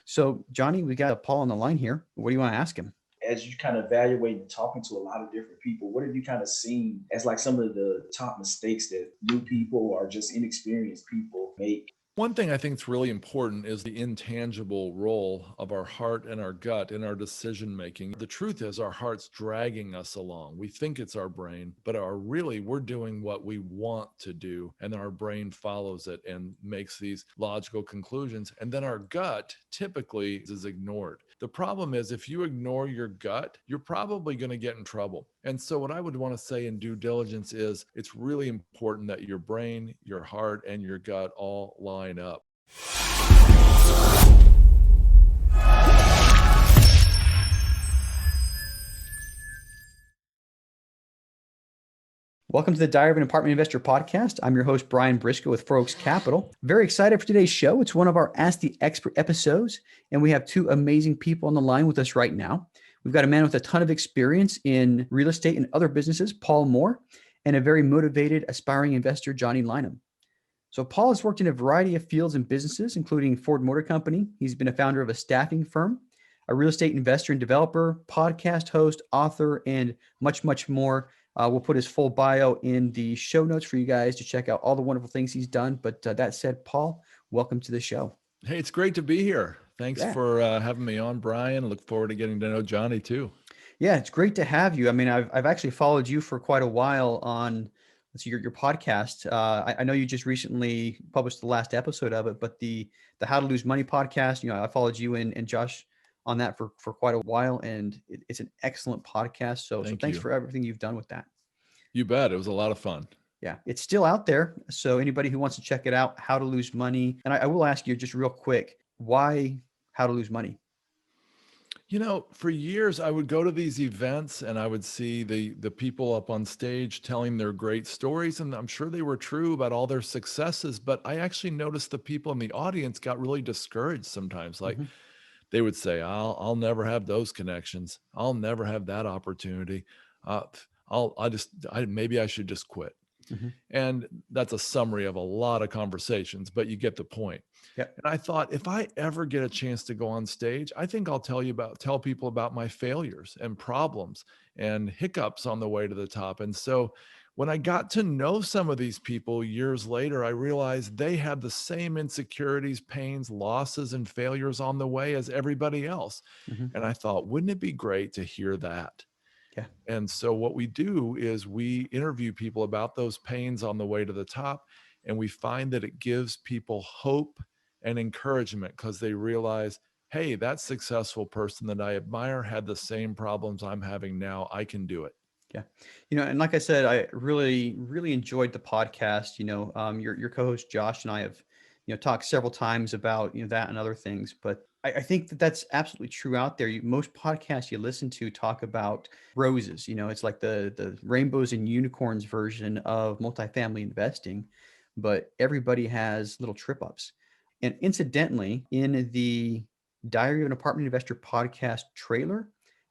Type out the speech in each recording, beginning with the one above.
So, Johnny, we got Paul on the line here. What do you want to ask him? As you kind of evaluate and talking to a lot of different people, what have you kind of seen as like some of the top mistakes that new people or just inexperienced people make? One thing I think is really important is the intangible role of our heart and our gut in our decision making. The truth is, our heart's dragging us along. We think it's our brain, but we're doing what we want to do, and then our brain follows it and makes these logical conclusions. And then our gut typically is ignored. The problem is, if you ignore your gut, you're probably going to get in trouble. And so, what I would want to say in due diligence is it's really important that your brain, your heart, and your gut all line up. Welcome to the Diary of an Apartment Investor podcast. I'm your host, Brian Briscoe with Wellings Capital. Very excited for today's show. It's one of our Ask the Expert episodes, and we have two amazing people on the line with us right now. We've got a man with a ton of experience in real estate and other businesses, Paul Moore, and a very motivated, aspiring investor, Johnny Lynum. So Paul has worked in a variety of fields and businesses, including Ford Motor Company. He's been a founder of a staffing firm, a real estate investor and developer, podcast host, author, and much, much more. We'll put his full bio in the show notes for you guys to check out all the wonderful things he's done. But that said, Paul, welcome to the show. Hey, it's great to be here. Thanks Yeah. for having me on, Brian. Look forward to getting to know Johnny too. Yeah, it's great to have you. I mean, I've actually followed you for quite a while on your podcast. I know you just recently published the last episode of it, but the How to Lose Money podcast, I followed you and Josh on that for quite a while, and it's an excellent podcast. So thanks for everything you've done with that. You bet. It was a lot of fun. Yeah, it's still out there. So anybody who wants to check it out, How to Lose Money. And I will ask you just real quick, why How to Lose Money? For years, I would go to these events and I would see the people up on stage telling their great stories. And I'm sure they were true about all their successes, but I actually noticed the people in the audience got really discouraged sometimes. Like they would say, I'll never have those connections. I'll never have that opportunity. Maybe I should just quit. And that's a summary of a lot of conversations, but you get the point. Yeah. And I thought, if I ever get a chance to go on stage, I think I'll tell people about my failures and problems and hiccups on the way to the top. And so when I got to know some of these people years later, I realized they had the same insecurities, pains, losses, and failures on the way as everybody else. And I thought, wouldn't it be great to hear that? Yeah. And so what we do is we interview people about those pains on the way to the top, and we find that it gives people hope and encouragement because they realize, hey, that successful person that I admire had the same problems I'm having now. I can do it. Yeah. And like I said, I really, really enjoyed the podcast. Your co-host Josh and I have, talked several times about, that and other things, but I think that that's absolutely true out there. Most podcasts you listen to talk about roses, it's like the rainbows and unicorns version of multifamily investing, but everybody has little trip ups. And incidentally, in the Diary of an Apartment Investor podcast trailer,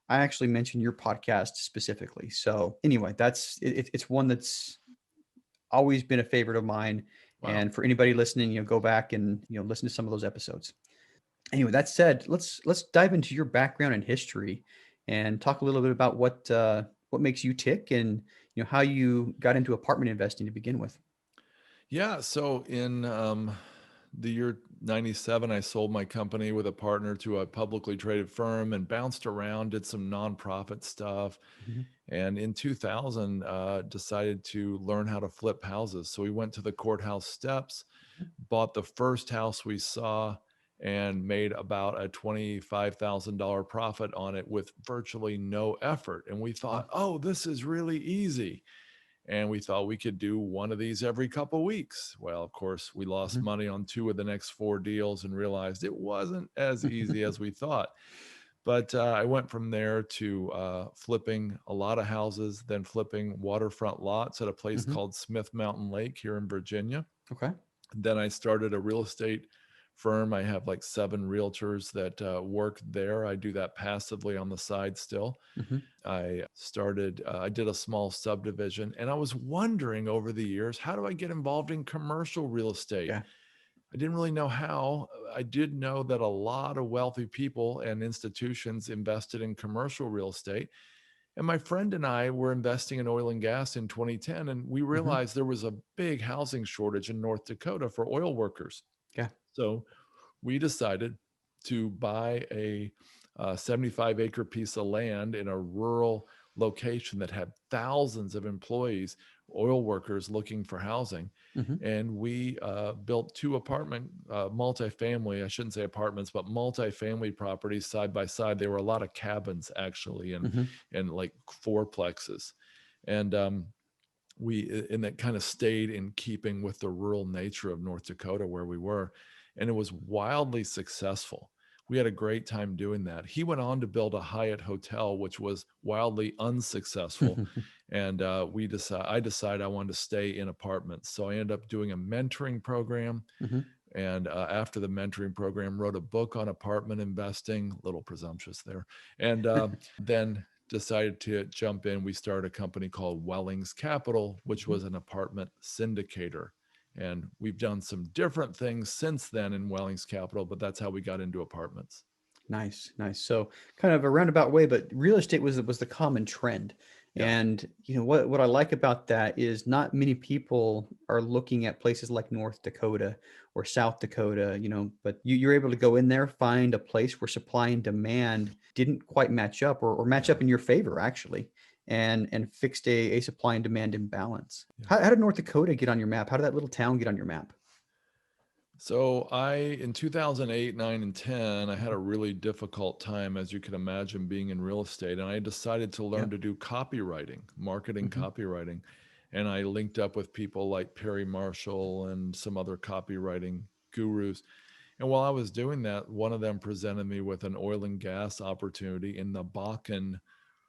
I actually mentioned your podcast specifically. So anyway, it's one that's always been a favorite of mine. Wow. And for anybody listening, go back and, listen to some of those episodes. Anyway, that said, let's dive into your background and history and talk a little bit about what makes you tick and, how you got into apartment investing to begin with. Yeah. So in the year 97, I sold my company with a partner to a publicly traded firm and bounced around, did some nonprofit stuff. And in 2000, decided to learn how to flip houses. So we went to the courthouse steps, bought the first house we saw, and made about a $25,000 profit on it with virtually no effort. And we thought, oh, this is really easy. And we thought we could do one of these every couple of weeks. Well, of course, we lost money on 2 of the next 4 deals and realized it wasn't as easy as we thought. But I went from there to flipping a lot of houses, then flipping waterfront lots at a place called Smith Mountain Lake here in Virginia. Okay. Then I started a real estate firm. I have like 7 realtors that work there. I do that passively on the side still. I did a small subdivision, and I was wondering over the years, how do I get involved in commercial real estate? Yeah. I didn't really know how. I did know that a lot of wealthy people and institutions invested in commercial real estate. And my friend and I were investing in oil and gas in 2010, and we Hmm. realized there was a big housing shortage in North Dakota for oil workers. Yeah. So we decided to buy a 75-acre piece of land in a rural location that had thousands of employees, oil workers looking for housing. Hmm. And we built two apartment, multifamily, I shouldn't say apartments, but multifamily properties side by side. There were a lot of cabins actually, Hmm. and like fourplexes. And and that kind of stayed in keeping with the rural nature of North Dakota where we were. And it was wildly successful. We had a great time doing that. He went on to build a Hyatt hotel, which was wildly unsuccessful. And I decided I wanted to stay in apartments. So I ended up doing a mentoring program. Hmm. And after the mentoring program, wrote a book on apartment investing, a little presumptuous there. And then decided to jump in. We started a company called Wellings Capital, which was an apartment syndicator. And we've done some different things since then in Wellings Capital, but that's how we got into apartments. Nice, nice. So kind of a roundabout way, but real estate was the common trend. Yeah. And what I like about that is not many people are looking at places like North Dakota or South Dakota, but you're able to go in there, find a place where supply and demand didn't quite match up or match Yeah. up in your favor actually, and fixed a supply and demand imbalance. Yeah. How did North Dakota get on your map? How did that little town get on your map? So in 2008, 9, and 10, I had a really difficult time, as you can imagine, being in real estate. And I decided to Yeah. learn to do copywriting, marketing Hmm. copywriting. And I linked up with people like Perry Marshall and some other copywriting gurus. And while I was doing that, one of them presented me with an oil and gas opportunity in the Bakken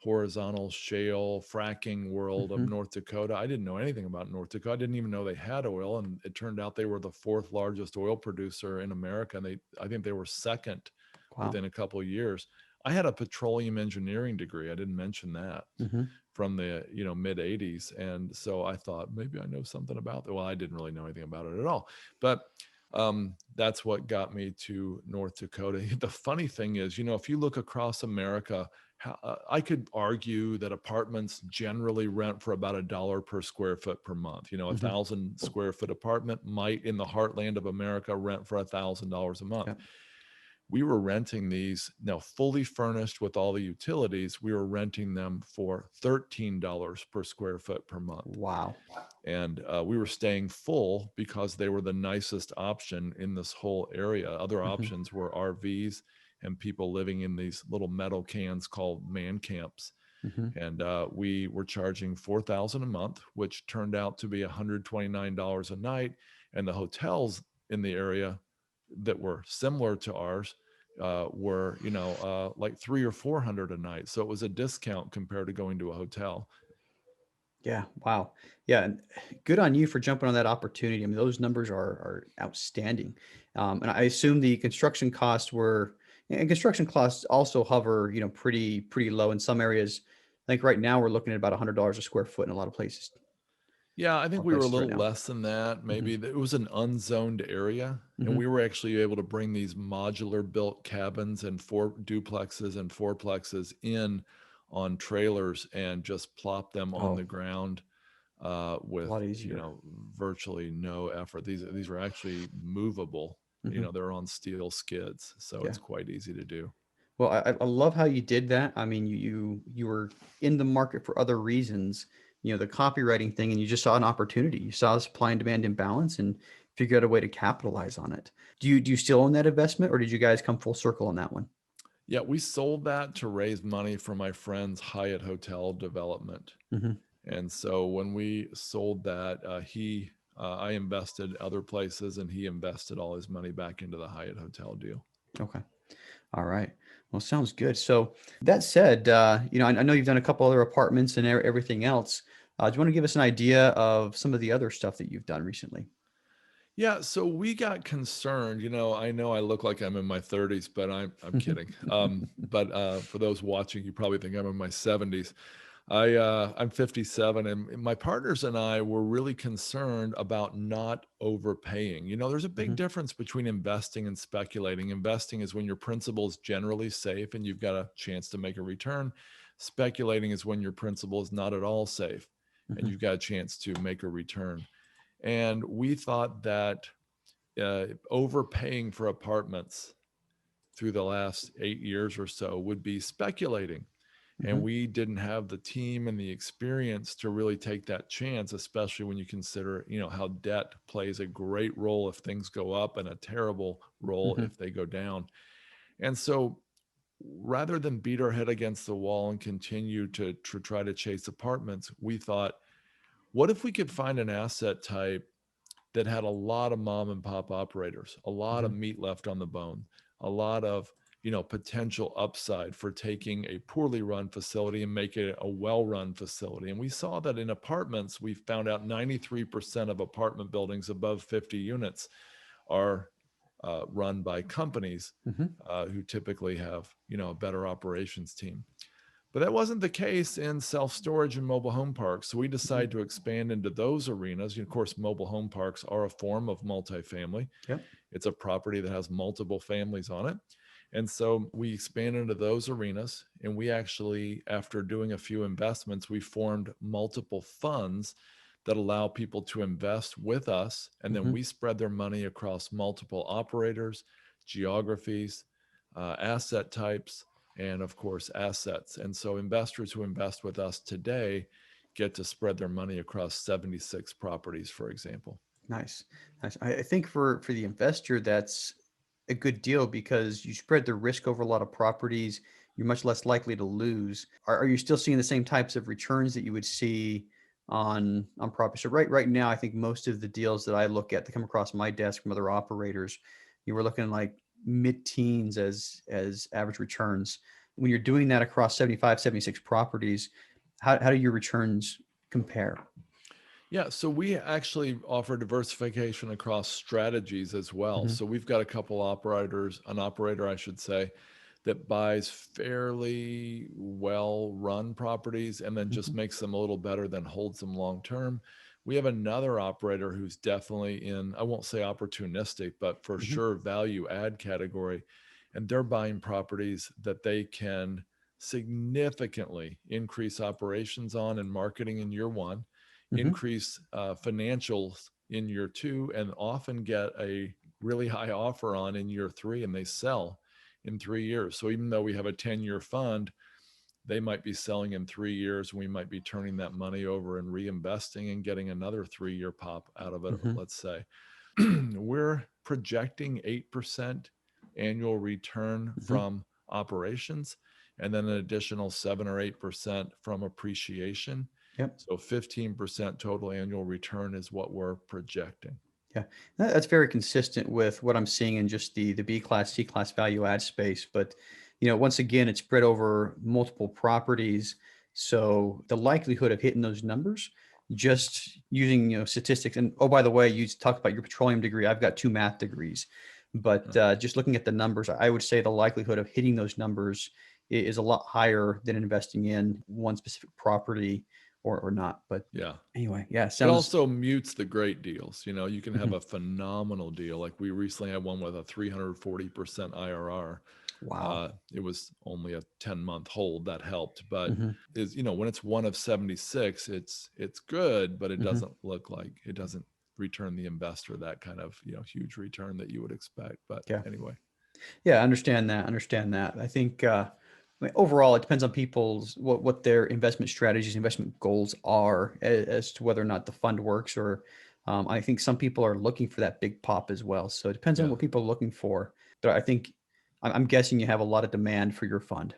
horizontal shale fracking world of Hmm. North Dakota. I didn't know anything about North Dakota. I didn't even know they had oil. And it turned out they were the fourth largest oil producer in America. And I think they were second Wow. within a couple of years. I had a petroleum engineering degree. I didn't mention that, Hmm. from the mid 80s. And so I thought maybe I know something about that. Well, I didn't really know anything about it at all. But that's what got me to North Dakota. The funny thing is, if you look across America, I could argue that apartments generally rent for about $1 per square foot per month. A Hmm. 1,000 square foot apartment might in the heartland of America rent for $1,000 a month. Yeah. We were renting these now fully furnished with all the utilities. We were renting them for $13 per square foot per month. Wow. And we were staying full because they were the nicest option in this whole area. Other Hmm. options were RVs and people living in these little metal cans called man camps. Hmm. And we were charging $4,000 a month, which turned out to be $129 a night. And the hotels in the area that were similar to ours were, like 300 or 400 a night. So it was a discount compared to going to a hotel. Yeah. Wow. Yeah. And good on you for jumping on that opportunity. I mean, those numbers are outstanding. And I assume the construction costs and construction costs also hover, pretty low in some areas. I think right now we're looking at about $100 a square foot in a lot of places. Yeah, I A lot think of we were a places right little now. less than that. Hmm. Maybe it was an unzoned area, and Hmm. we were actually able to bring these modular built cabins and four duplexes and fourplexes in on trailers and just plop them on Oh, the ground a with lot easier. virtually no effort. These were actually movable. Hmm. They're on steel skids, so Yeah. it's quite easy to do. Well, I love how you did that. I mean, you were in the market for other reasons, the copywriting thing, and you just saw an opportunity. You saw a supply and demand imbalance and figured out a way to capitalize on it. Do you still own that investment, or did you guys come full circle on that one? Yeah, we sold that to raise money for my friend's Hyatt hotel development. Hmm. And so when we sold that, I invested other places and he invested all his money back into the Hyatt hotel deal. Okay. All right. Well, sounds good. So that said, I know you've done a couple other apartments and everything else. Do you want to give us an idea of some of the other stuff that you've done recently? Yeah, so we got concerned. I know I look like I'm in my 30s, but I'm kidding. But for those watching, you probably think I'm in my 70s. I'm 57, and my partners and I were really concerned about not overpaying. There's a big Mhm. difference between investing and speculating. Investing is when your principal is generally safe and you've got a chance to make a return. Speculating is when your principal is not at all safe and Mhm. you've got a chance to make a return. And we thought that overpaying for apartments through the last 8 years or so would be speculating. And Mhm. we didn't have the team and the experience to really take that chance, especially when you consider, how debt plays a great role if things go up and a terrible role Mhm. if they go down. And so rather than beat our head against the wall and continue to try to chase apartments, we thought, what if we could find an asset type that had a lot of mom and pop operators, a lot of Mhm. meat left on the bone, a lot of potential upside for taking a poorly run facility and make it a well-run facility. And we saw that in apartments, we found out 93% of apartment buildings above 50 units are run by companies Mhm. who typically have a better operations team. But that wasn't the case in self-storage and mobile home parks. So we Mhm. decided to expand into those arenas. Of course, mobile home parks are a form of multifamily. Yep. It's a property that has multiple families on it. And so we expanded into those arenas. And we actually, after doing a few investments, we formed multiple funds that allow people to invest with us. And then Mhm. we spread their money across multiple operators, geographies, asset types, and of course, assets. And so investors who invest with us today get to spread their money across 76 properties, for example. Nice. Nice. I think for the investor, that's a good deal because you spread the risk over a lot of properties. You're much less likely to lose. Are you still seeing the same types of returns that you would see on property? So right now, I think most of the deals that I look at that come across my desk from other operators, you were looking like mid-teens as average returns. When you're doing that across 75, 76 properties, how do your returns compare? Yeah, so we actually offer diversification across strategies as well. Hmm. So we've got a couple operators, an operator, I should say, that buys fairly well run properties and then just Hmm. makes them a little better, than holds them long term. We have another operator who's definitely in, I won't say opportunistic, but for Hmm. sure value add category. And they're buying properties that they can significantly increase operations on and marketing in year one, Hmm. increase financials in year two, and often get a really high offer on in year three, and they sell in 3 years. So even though we have a 10-year fund, they might be selling in 3 years. We might be turning that money over and reinvesting and getting another 3-year pop out of it, Hmm. let's say. We're projecting 8% annual return Hmm. from operations, and then an additional 7 or 8% from appreciation. Yep. So 15% total annual return is what we're projecting. Yeah, that's very consistent with what I'm seeing in just the B class, C class value add space. But once again, it's spread over multiple properties, so the likelihood of hitting those numbers, just using statistics. And oh, by the way, you talked about your petroleum degree. I've got two math degrees, but just looking at the numbers, I would say the likelihood of hitting those numbers is a lot higher than investing in one specific property or not. But Yeah. anyway, yeah, It sounds. also mutes the great deals. You can have Mhm. a phenomenal deal. Like we recently had one with a 340% IRR. Wow. It was only a 10-month hold that helped, but Mhm. when it's one of 76, it's good, but it Mhm. doesn't look like, it doesn't return the investor that kind of huge return that you would expect. But Yeah. anyway, Yeah, I understand that. Understand that. I think I mean, overall, it depends on people's what their investment strategies, investment goals are as to whether or not the fund works. Or I think some people are looking for that big pop as well. So it depends on yeah. what people are looking for. But I think I'm guessing you have a lot of demand for your fund,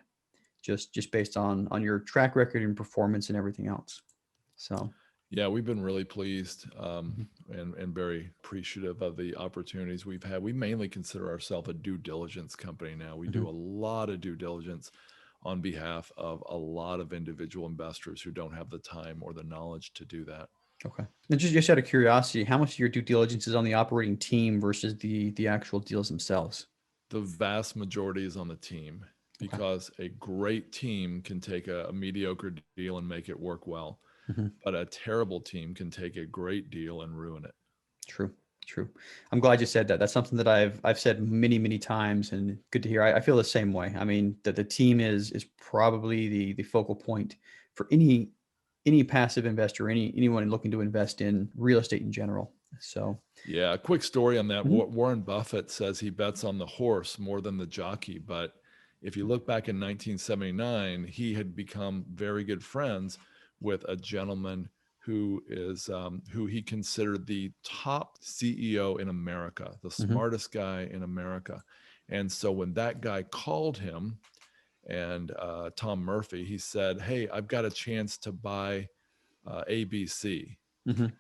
just based on your track record and performance and everything else. So. Yeah, we've been really pleased, Mhm. and very appreciative of the opportunities we've had. We mainly consider ourselves a due diligence company now. We do Mhm. a lot of due diligence on behalf of a lot of individual investors who don't have the time or the knowledge to do that. Okay. And just out of curiosity, how much of your due diligence is on the operating team versus the actual deals themselves? The vast majority is on the team. because a great team can take a mediocre deal and make it work well, Mm-hmm. but a terrible team can take a great deal and ruin it. True. True. I'm glad you said that. That's something that I've said many, many times, and good to hear. I feel the same way. I mean, that the team is probably the focal point for any passive investor, anyone looking to invest in real estate in general. So Yeah, a quick story on that. Mhm. Warren Buffett says he bets on the horse more than the jockey. But if you look back in 1979, he had become very good friends with a gentleman who he considered the top CEO in America, the Mhm. smartest guy in America. And so when that guy called him, and Tom Murphy, he said, "Hey, I've got a chance to buy ABC." Mhm.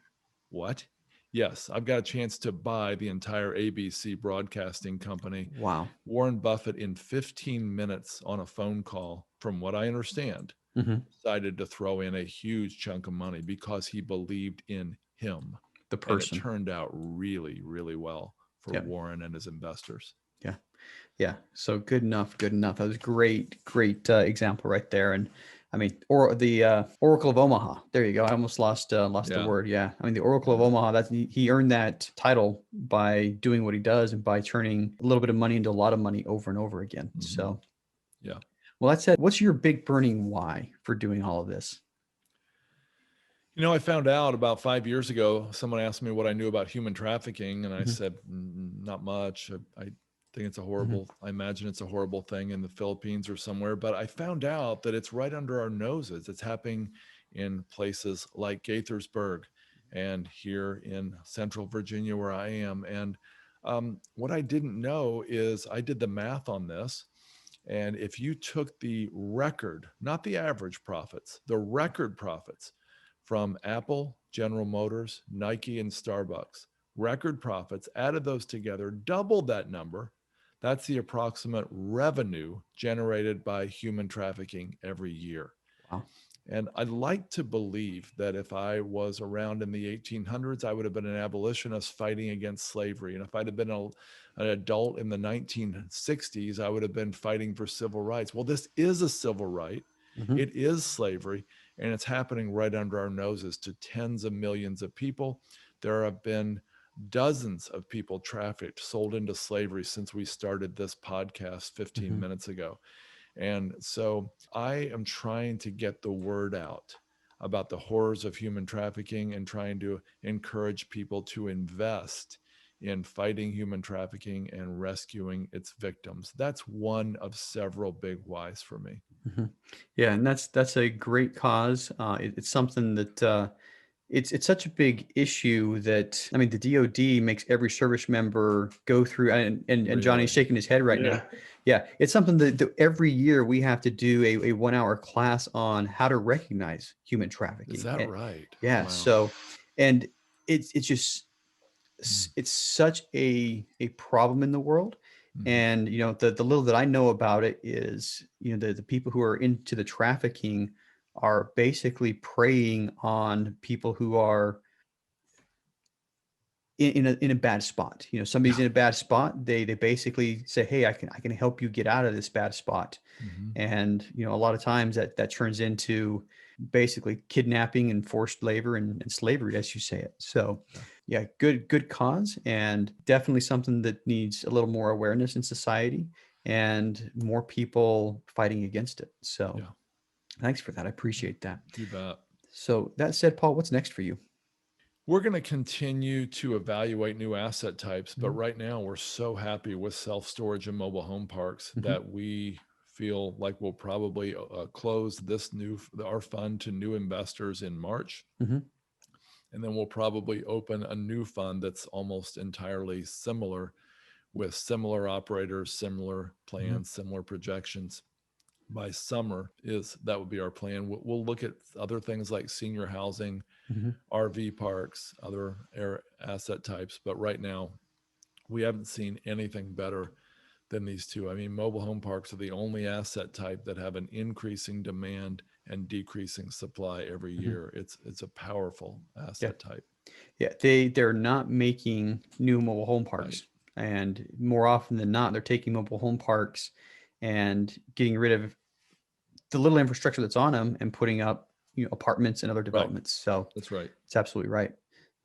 What? Yes, I've got a chance to buy the entire ABC broadcasting company. Wow. Warren Buffett, in 15 minutes on a phone call, from what I understand, Mhm. decided to throw in a huge chunk of money because he believed in him. The And it person. turned out really, really well for Yeah. Warren and his investors. Yeah. Yeah. So good enough. Good enough. That was great. Great example right there. And I mean, or the Oracle of Omaha. There you go. I almost lost the Yeah. word. Yeah. I mean, the Oracle of Yeah. Omaha. That he earned that title by doing what he does and by turning a little bit of money into a lot of money over and over again. Mhm. So, Yeah. well, that said, what's your big burning why for doing all of this? You know, I found out about 5 years ago, someone asked me what I knew about human trafficking, and I Mhm. said, Not much. I think it's a Mhm. horrible, I imagine it's a horrible thing in the Philippines or somewhere, but I found out that it's right under our noses. It's happening in places like Gaithersburg and here in Central Virginia, where I am. And what I didn't know is I did the math on this. And if you took the record, not the average profits, the record profits from Apple, General Motors, Nike, and Starbucks, record profits, added those together, doubled that number. That's the approximate revenue generated by human trafficking every year. Wow. And I'd like to believe that if I was around in the 1800s, I would have been an abolitionist fighting against slavery. And if I'd have been an adult in the 1960s, I would have been fighting for civil rights. Well, this is a civil right. Mhm. It is slavery, and it's happening right under our noses to tens of millions of people. There have been dozens of people trafficked, sold into slavery since we started this podcast 15 Mhm. minutes ago. And so I am trying to get the word out about the horrors of human trafficking and trying to encourage people to invest in fighting human trafficking and rescuing its victims. That's one of several big whys for me. Mhm. Yeah, and that's a great cause. It's something that it's such a big issue that I mean the DoD makes every service member go through, and Johnny's Really? shaking his head right now. Yeah, it's something that every year we have to do a 1 hour class on how to recognize human Is trafficking. that right? Yeah, Wow. so and it's just Mm. it's such a problem in the world. Mhm. And you know the little that I know about it is the people who are into the trafficking are basically preying on people who are in a bad spot. Somebody's Yeah. in a bad spot, they basically say, hey, I can help you get out of this bad spot. Mhm. And a lot of times that turns into basically kidnapping and forced labor and slavery, as you say it. So Yeah. yeah, good cause, and definitely something that needs a little more awareness in society and more people fighting against it. So Yeah. thanks for that. I appreciate that. You bet. So that said, Paul, what's next for you? We're going to continue to evaluate new asset types, but Mhm. right now we're so happy with self-storage and mobile home parks Mhm. that we feel like we'll probably close our fund to new investors in March. Mhm. And then we'll probably open a new fund that's almost entirely similar, with similar operators, similar Mhm. plans, similar projections. By summer that would be our plan. We'll look at other things like senior housing, Mhm. RV parks, other asset types. But right now, we haven't seen anything better than these two. I mean, mobile home parks are the only asset type that have an increasing demand and decreasing supply every Mhm. year. It's a powerful Yeah. asset type. Yeah, they're not making new mobile home Right. parks, and more often than not, they're taking mobile home parks and getting rid of the little infrastructure that's on them and putting up, apartments and other developments. So That's right. it's absolutely right.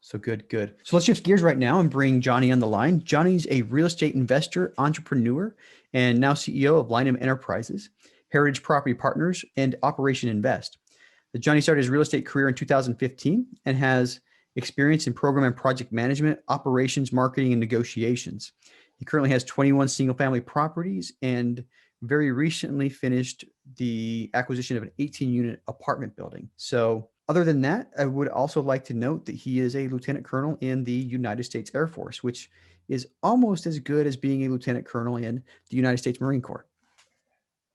So good. So let's shift gears right now and bring Johnny on the line. Johnny's a real estate investor, entrepreneur, and now CEO of Lynum Enterprises, Heritage Property Partners, and Operation Invest. Johnny started his real estate career in 2015 and has experience in program and project management, operations, marketing, and negotiations. He currently has 21 single-family properties and very recently finished the acquisition of an 18-unit apartment building. So other than that, I would also like to note that he is a lieutenant colonel in the United States Air Force, which is almost as good as being a lieutenant colonel in the United States Marine Corps.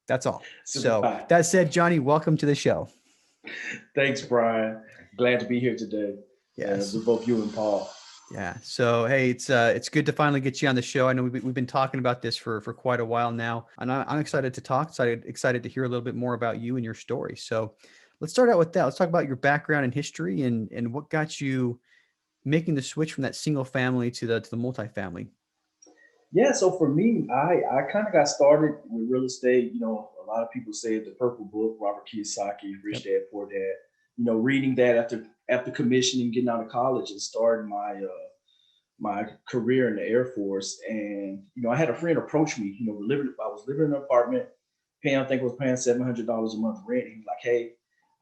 That's all. So that said, Johnny, welcome to the show. Thanks, Brian. Glad to be here today. Yes. With both you and Paul. Yeah. So, hey, it's good to finally get you on the show. I know we've been talking about this for quite a while now, and I'm excited to talk. Excited to hear a little bit more about you and your story. So let's start out with that. Let's talk about your background and history and what got you making the switch from that single family to the multifamily. Yeah, so for me, I kind of got started with real estate. A lot of people say the Purple Book, Robert Kiyosaki, Rich Dad Poor Dad. Reading that after commissioning, getting out of college, and starting my career in the Air Force. And I had a friend approach me. I was living in an apartment, I think I was paying $700 a month rent. He was like, "Hey,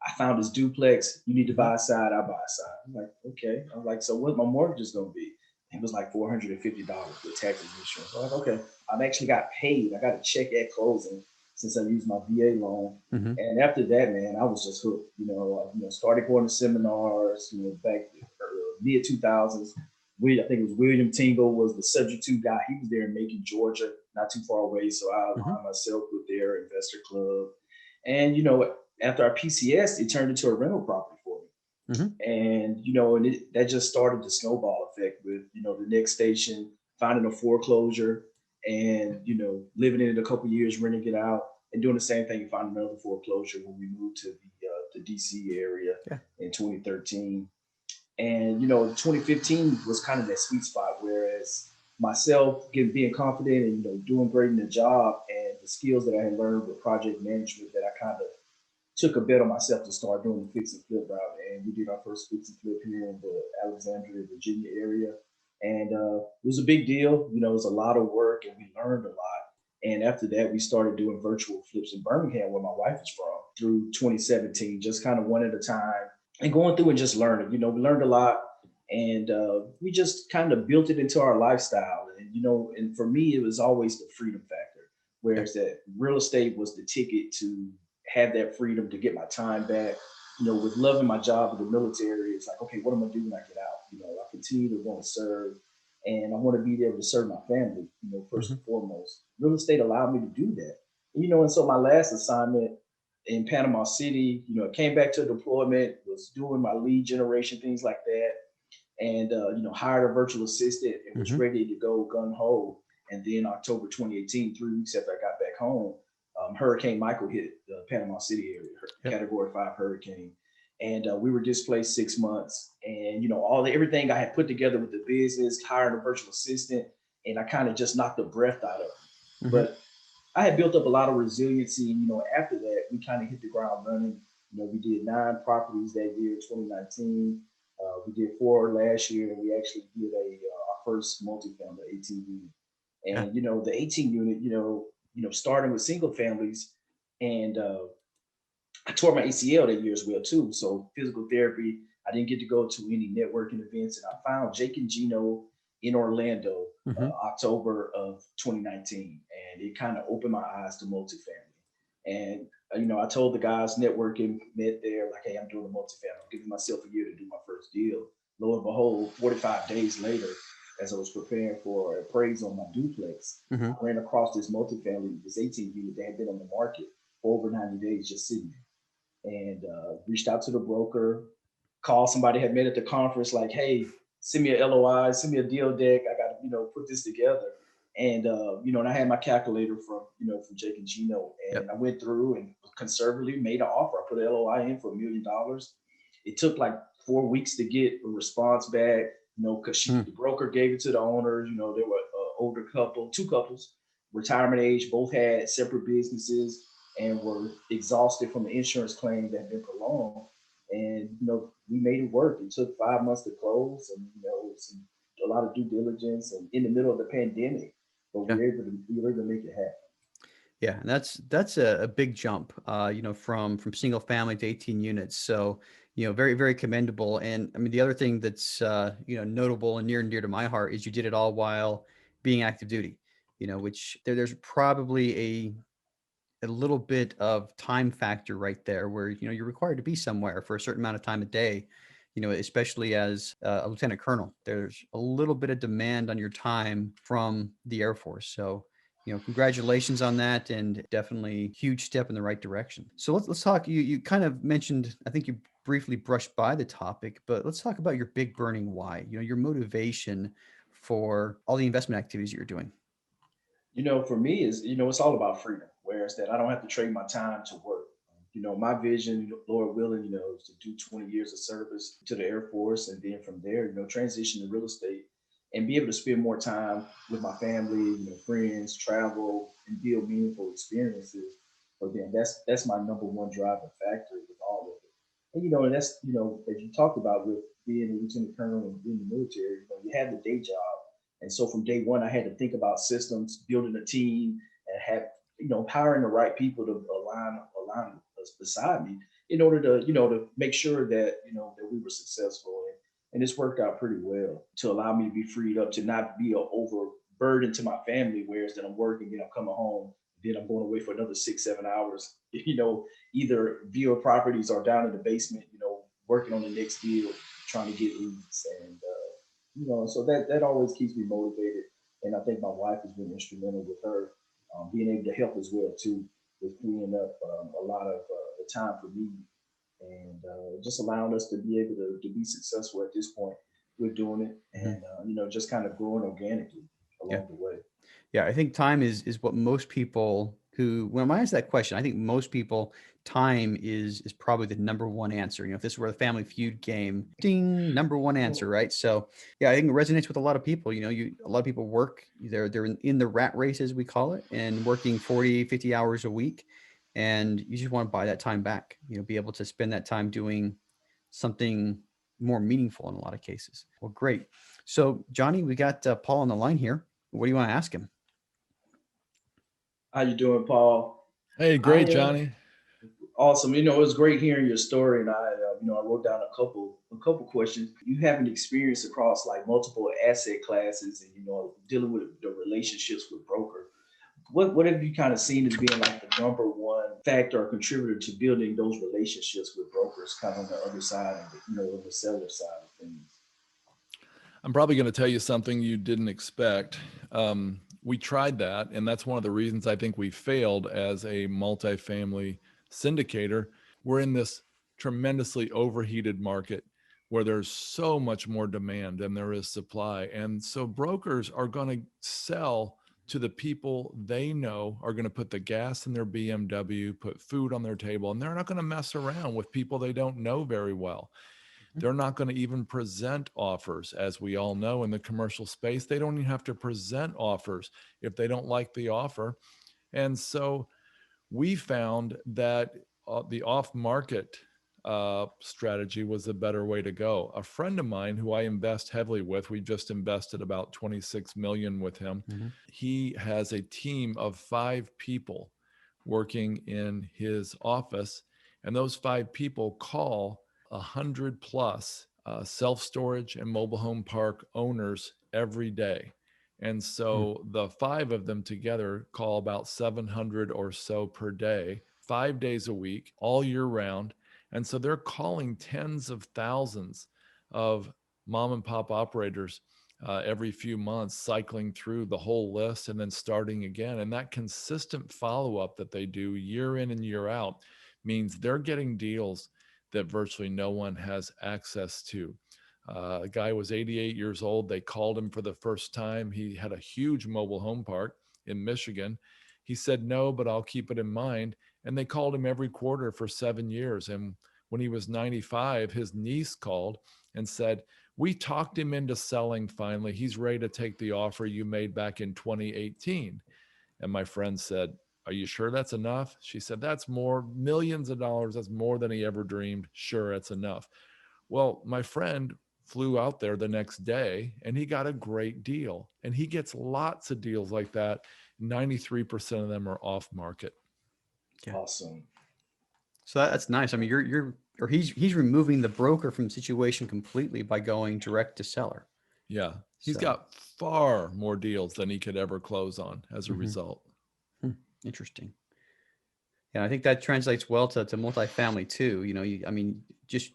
I found this duplex. You need to buy a side. I buy a side." I'm like, "Okay." I'm like, "So what my mortgage is gonna be?" It was like $450 with taxes and insurance. I'm like, "Okay." I've actually got paid. I got a check at closing since I used my VA loan. Mm-hmm. And after that, man, I was just hooked. Started going to seminars. Back mid 2000s. I think it was William Tingle was the subject to guy. He was there in Macon, Georgia, not too far away. So I aligned myself with their investor club. And after our PCS, it turned into a rental property for me. Mm-hmm. And that just started the snowball effect with the next station, finding a foreclosure, and living in it a couple of years, renting it out, and doing the same thing. Finding another foreclosure when we moved to the DC area in 2013. And 2015 was kind of that sweet spot, whereas myself being confident and doing great in the job, and the skills that I had learned with project management, that I kind of took a bet on myself to start doing the fix and flip route. And we did our first fix and flip here in the Alexandria, Virginia area. And it was a big deal. It was a lot of work, and we learned a lot. And after that, we started doing virtual flips in Birmingham, where my wife is from, through 2017, just kind of one at a time, and going through and just learning. We learned a lot, and we just kind of built it into our lifestyle. And for me, it was always the freedom factor, whereas that real estate was the ticket to have that freedom to get my time back. With loving my job in the military, it's like, okay, what am I doing when I get out? I continue to want to serve, and I want to be able to serve my family, first and foremost. Real estate allowed me to do that. And so my last assignment in Panama City, came back to deployment, was doing my lead generation, things like that. And, hired a virtual assistant and was ready to go gun ho. And then October 2018, 3 weeks after I got back home, Hurricane Michael hit the Panama City area, Category 5 hurricane. And we were displaced 6 months. And, everything I had put together with the business, hiring a virtual assistant, and I kind of just knocked the breath out of it. But I had built up a lot of resiliency. And, after that, we kind of hit the ground running. We did 9 properties that year, 2019. We did 4 last year, and we actually did our first multifamily 18 unit. And, the 18 unit, starting with single families. And I tore my ACL that year as well, too. So physical therapy, I didn't get to go to any networking events. And I found Jake and Gino in Orlando, October of 2019. And it kind of opened my eyes to multifamily. And, I told the guys networking, met there, like, hey, I'm doing a multifamily. I'm giving myself a year to do my first deal. Lo and behold, 45 days later, as I was preparing for appraisal on my duplex, I ran across this multifamily, this 18 unit that had been on the market for over 90 days, just sitting there. And reached out to the broker, called somebody had met at the conference, like, hey, send me a LOI, send me a deal deck. I got to, put this together. And, and I had my calculator from Jake and Gino. And I went through and conservatively made an offer. I put an LOI in for $1 million. It took like 4 weeks to get a response back, because the broker gave it to the owners. There were older couple, 2 couples, retirement age, both had separate businesses and were exhausted from the insurance claim that had been prolonged. And, we made it work. It took 5 months to close, and, a lot of due diligence and in the middle of the pandemic, but Yeah. we were able to make it happen. Yeah, and that's a big jump, from single family to 18 units. So, very, very commendable. And I mean, the other thing that's, notable and near and dear to my heart is you did it all while being active duty, which there's probably a little bit of time factor right there where, you're required to be somewhere for a certain amount of time a day, especially as a lieutenant colonel. There's a little bit of demand on your time from the Air Force. So, congratulations on that, and definitely huge step in the right direction. So let's talk. You kind of mentioned, I think you briefly brushed by the topic, but let's talk about your big burning why. Your motivation for all the investment activities you're doing. For me is, it's all about freedom. Whereas that I don't have to trade my time to work. My vision, Lord willing, is to do 20 years of service to the Air Force, and then from there, transition to real estate and be able to spend more time with my family, friends, travel, and build meaningful experiences for them. That's my number one driving factor with all of it. And that's as you talked about with being a lieutenant colonel and being in the military, you have the day job. And so from day one, I had to think about systems, building a team, and have hiring the right people to align us beside me in order to to make sure that that we were successful. And this worked out pretty well to allow me to be freed up to not be an overburden to my family. Whereas that I'm working, I'm coming home, then I'm going away for another 6-7 hours. Either view properties or down in the basement, working on the next deal, trying to get leads. And so that always keeps me motivated. And I think my wife has been instrumental with her being able to help as well too, with freeing up a lot of the time for me, and just allowing us to be able to be successful at this point. We're doing it, and just kind of growing organically Yeah. along the way. Yeah, I think time is what most people who, when I ask that question, I think most people, time is probably the number one answer. If this were a Family Feud game, ding, number one answer, right? So yeah, I think it resonates with a lot of people. A lot of people work, they're in the rat race, as we call it, and working 40, 50 hours a week. And you just want to buy that time back, be able to spend that time doing something more meaningful in a lot of cases. Well, great. So Johnny, we got Paul on the line here. What do you want to ask him? How you doing, Paul? Hey, great, Johnny. Awesome. It was great hearing your story, and I wrote down a couple questions. You have an experience across like multiple asset classes, and dealing with the relationships with brokers. What have you kind of seen as being like the number one factor or contributor to building those relationships with brokers, kind of on the other side of on the seller side of things? I'm probably going to tell you something you didn't expect. We tried that, and that's one of the reasons I think we failed as a multifamily syndicator. We're in this tremendously overheated market where there's so much more demand than there is supply. And so brokers are going to sell to the people they know are going to put the gas in their BMW, put food on their table, and they're not going to mess around with people they don't know very well. They're not going to even present offers. As we all know, in the commercial space, they don't even have to present offers if they don't like the offer. And so we found that the off-market strategy was the better way to go. A friend of mine who I invest heavily with, we just invested about 26 million with him. Mm-hmm. He has a team of 5 people working in his office, and those 5 people call 100 plus self-storage and mobile home park owners every day. And so the 5 of them together call about 700 or so per day, 5 days a week, all year round. And so they're calling tens of thousands of mom and pop operators every few months, cycling through the whole list and then starting again. And that consistent follow-up that they do year in and year out means they're getting deals that virtually no one has access to. A guy was 88 years old. They called him for the first time. He had a huge mobile home park in Michigan. He said, no, but I'll keep it in mind. And they called him every quarter for 7 years. And when he was 95, his niece called and said, we talked him into selling finally. He's ready to take the offer you made back in 2018. And my friend said, "Are you sure that's enough?" She said, "That's more, millions of dollars. That's more than he ever dreamed. Sure, it's enough." Well, my friend flew out there the next day and he got a great deal. And he gets lots of deals like that. 93% of them are off market. Yeah. Awesome. So that's nice. I mean, or he's removing the broker from the situation completely by going direct to seller. Yeah. He's So, got far more deals than he could ever close on as a result. Interesting. Yeah, I think that translates well to multifamily too. I mean, just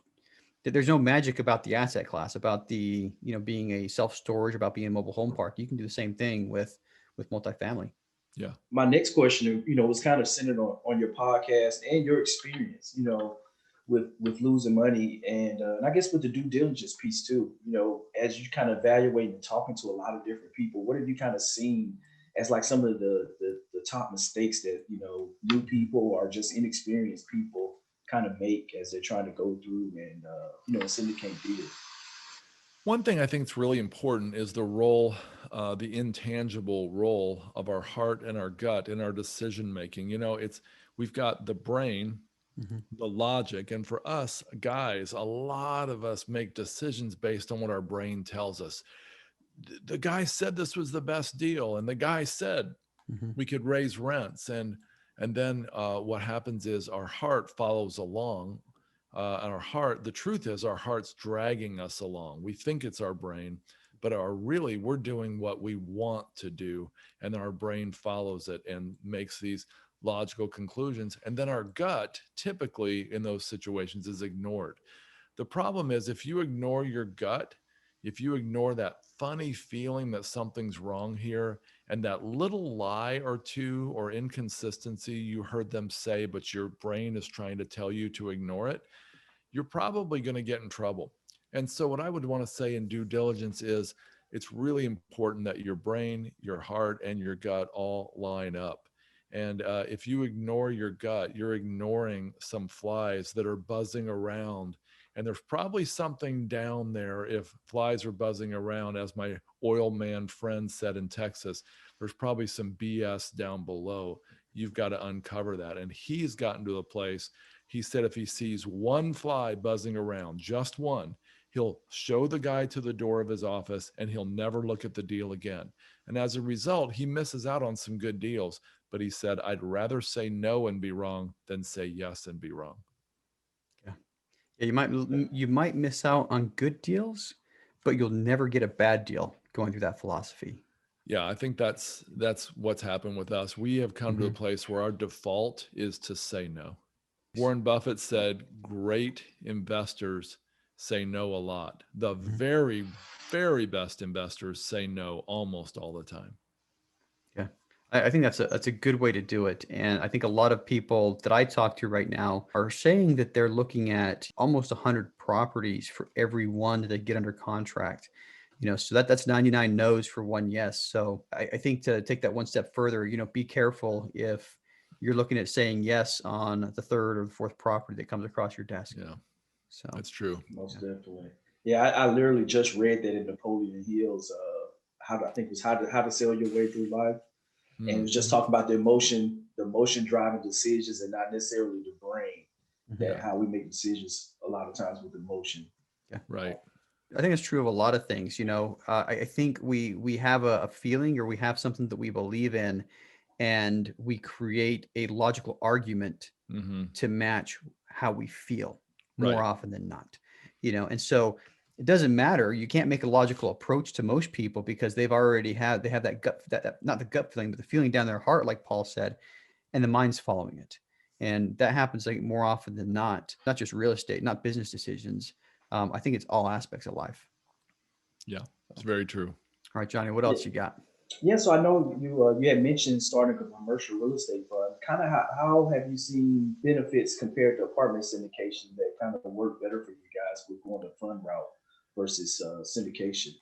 there's no magic about the asset class, about the, being a self-storage, about being a mobile home park. You can do the same thing with multifamily. Yeah. My next question, was kind of centered on your podcast and your experience, with losing money and I guess with the due diligence piece too. As you kind of evaluate and talking to a lot of different people, what have you kind of seen as like some of the top mistakes that new people or just inexperienced people kind of make as they're trying to go through and syndicate deals? One thing I think is really important is the role, the intangible role of our heart and our gut in our decision making. We've got the brain, the logic, and for us guys, a lot of us make decisions based on what our brain tells us. The guy said this was the best deal, and the guy said we could raise rents, and then what happens is our heart follows along. And our heart, the truth is our heart's dragging us along. We think it's our brain, but really we're doing what we want to do, and our brain follows it and makes these logical conclusions. And then our gut, typically in those situations, is ignored. The problem is if you ignore your gut, if you ignore that funny feeling that something's wrong here, and that little lie or two or inconsistency you heard them say, but your brain is trying to tell you to ignore it, you're probably going to get in trouble. And so what I would want to say in due diligence is it's really important that your brain, your heart, and your gut all line up. And if you ignore your gut, you're ignoring some flies that are buzzing around. And there's probably something down there. If flies are buzzing around, as my oil man friend said in Texas, there's probably some BS down below. You've got to uncover that. And he's gotten to a place, he said, if he sees one fly buzzing around, just one, he'll show the guy to the door of his office and he'll never look at the deal again. And as a result, he misses out on some good deals. But he said, I'd rather say no and be wrong than say yes and be wrong. Yeah, you might miss out on good deals, but you'll never get a bad deal going through that philosophy. Yeah, I think that's what's happened with us. We have come to a place where our default is to say no. Warren Buffett said, great investors say no a lot. The very, very best investors say no almost all the time. Yeah. I think that's a good way to do it. And I think a lot of people that I talk to right now are saying that they're looking at almost 100 properties for every one that they get under contract. So that's 99 no's for one yes. So I think to take that one step further, be careful if you're looking at saying yes on the third or the fourth property that comes across your desk. Yeah, so that's true. Most definitely. Yeah, I literally just read that in Napoleon Hill's I think it was how to sell your way through life. And it was just talking about the emotion driving decisions and not necessarily the brain, that how we make decisions a lot of times with emotion. Yeah. Right. I think it's true of a lot of things. I think we have a feeling, or we have something that we believe in, and we create a logical argument to match how we feel more often than not. And so it doesn't matter. You can't make a logical approach to most people because they have that gut, that not the gut feeling, but the feeling down their heart, like Paul said, and the mind's following it. And that happens like more often than not just real estate, not business decisions. I think it's all aspects of life. Yeah, it's very true. All right, Johnny, what else you got? Yeah, so I know you had mentioned starting a commercial real estate fund. Kind of how have you seen benefits compared to apartment syndication that kind of work better for you guys with going the fund route versus syndication?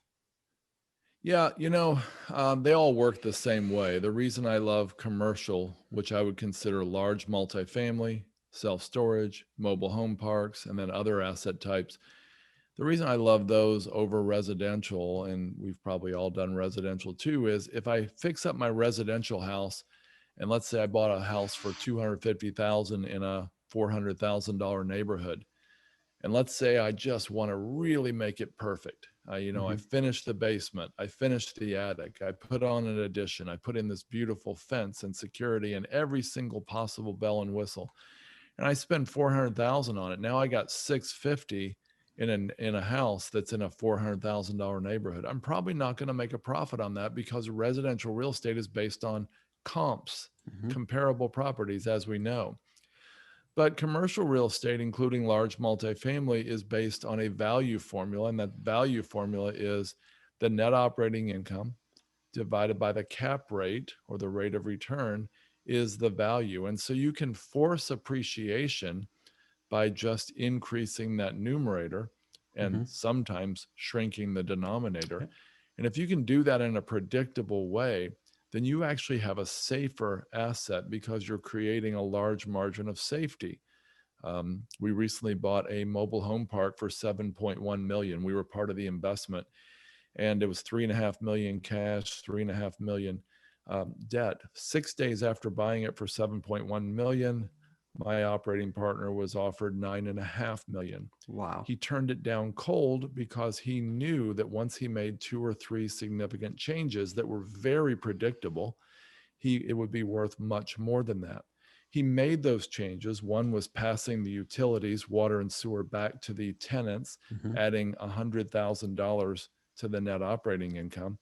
Yeah, they all work the same way. The reason I love commercial, which I would consider large multifamily, self-storage, mobile home parks, and then other asset types, the reason I love those over residential, and we've probably all done residential too, is if I fix up my residential house, And let's say I bought a house for $250,000 in a $400,000 neighborhood. And let's say I just want to really make it perfect. I finished the basement, I finished the attic, I put on an addition, I put in this beautiful fence and security and every single possible bell and whistle. And I spend 400,000 on it. Now I got 650 in a house that's in a $400,000 neighborhood. I'm probably not going to make a profit on that because residential real estate is based on comps, comparable properties, as we know. But commercial real estate, including large multifamily, is based on a value formula. And that value formula is the net operating income divided by the cap rate, or the rate of return, is the value. And so you can force appreciation by just increasing that numerator and sometimes shrinking the denominator. And if you can do that in a predictable way, then you actually have a safer asset because you're creating a large margin of safety. We recently bought a mobile home park for $7.1 million. We were part of the investment, and it was $3.5 million cash, $3.5 million debt. 6 days after buying it for $7.1 million, my operating partner was offered $9.5 million. Wow. He turned it down cold because he knew that once he made 2 or 3 significant changes that were very predictable, it would be worth much more than that. He made those changes. One was passing the utilities, water and sewer, back to the tenants, adding $100,000 to the net operating income.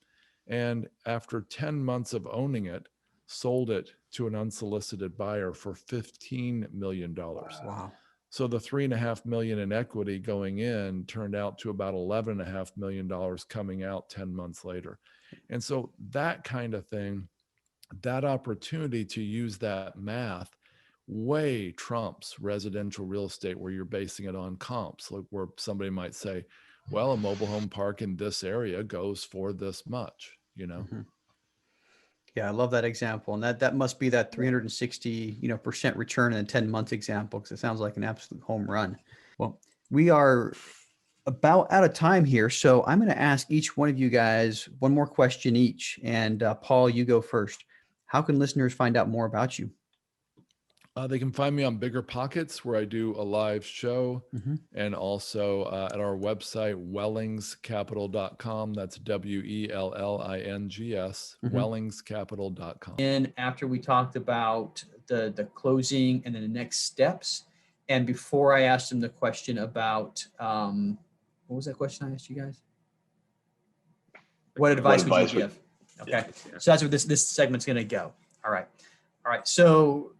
And after 10 months of owning it, sold it to an unsolicited buyer for $15 million. Wow. So the $3.5 million in equity going in turned out to about $11.5 million coming out 10 months later. And so that kind of thing, that opportunity to use that math way trumps residential real estate where you're basing it on comps, like where somebody might say, well, a mobile home park in this area goes for this much, Yeah, I love that example. And that must be that 360, percent return in a 10-month example, because it sounds like an absolute home run. Well, we are about out of time here. So I'm going to ask each one of you guys one more question each. And Paul, you go first. How can listeners find out more about you? They can find me on Bigger Pockets, where I do a live show, and also at our website, wellingscapital.com. That's WELLINGS, wellingscapital.com. And after we talked about the closing and then the next steps, and before I asked him the question about, what was that question I asked you guys? What advice would you give? Okay. So that's where this segment's going to go. All right. So,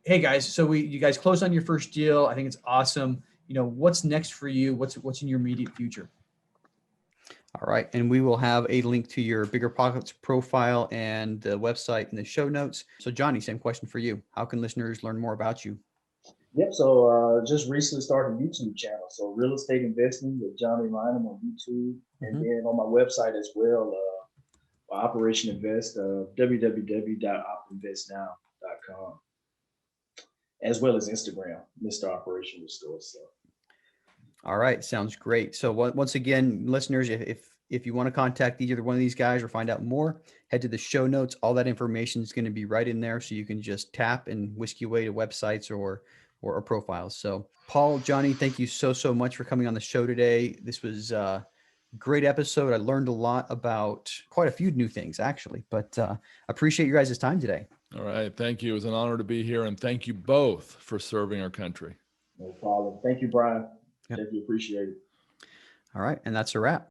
hey guys, so you guys closed on your first deal. I think it's awesome. What's next for you? What's in your immediate future? All right. And we will have a link to your Bigger Pockets profile and the website in the show notes. So Johnny, same question for you. How can listeners learn more about you? Yep. So just recently started a YouTube channel. So Real Estate Investing with Johnny Lynum on YouTube. And then on my website as well, Operation Invest, www.opinvestnow.com, as well as Instagram, Mr. Operation Restore. So. All right. Sounds great. So once again, listeners, if you want to contact either one of these guys or find out more, head to the show notes. All that information is going to be right in there. So you can just tap and whisk your way to websites or profiles. So Paul, Johnny, thank you so much for coming on the show today. This was a great episode. I learned a lot about quite a few new things actually, but appreciate you guys' time today. All right. Thank you. It was an honor to be here. And thank you both for serving our country. No problem. Thank you, Brian. Yep. Thank you. Appreciate it. All right. And that's a wrap.